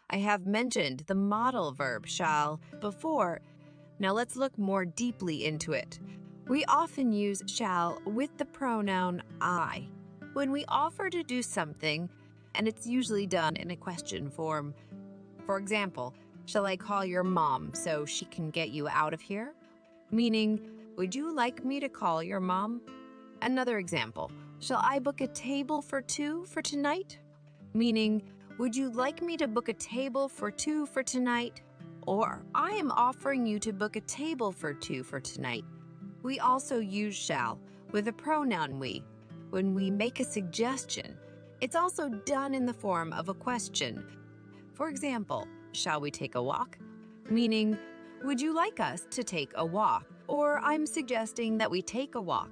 I have mentioned the modal verb shall before. Now let's look more deeply into it. We often use shall with the pronoun I when we offer to do something, and it's usually done in a question form. For example, shall I call your mom so she can get you out of here? Meaning, would you like me to call your mom? Another example, shall I book a table for two for tonight? Meaning, would you like me to book a table for two for tonight? Or, I am offering you to book a table for two for tonight. We also use shall with the pronoun we when we make a suggestion. It's also done in the form of a question. For example, shall we take a walk? Meaning, would you like us to take a walk? Or I'm suggesting that we take a walk.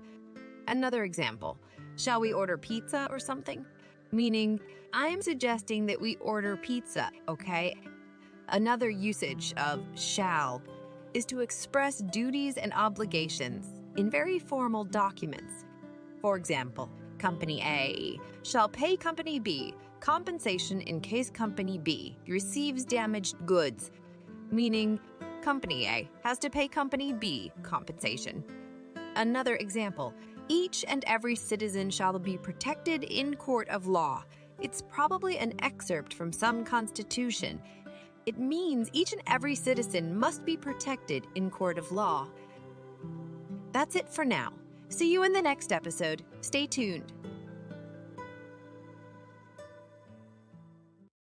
Another example, shall we order pizza or something? Meaning, I'm suggesting that we order pizza, okay? Another usage of shall is to express duties and obligations in very formal documents. For example, Company A shall pay Company B compensation in case Company B receives damaged goods, meaning Company A has to pay Company B compensation. Another example, each and every citizen shall be protected in court of law. It's probably an excerpt from some constitution. It means each and every citizen must be protected in court of law. That's it for now. See you in the next episode. Stay tuned.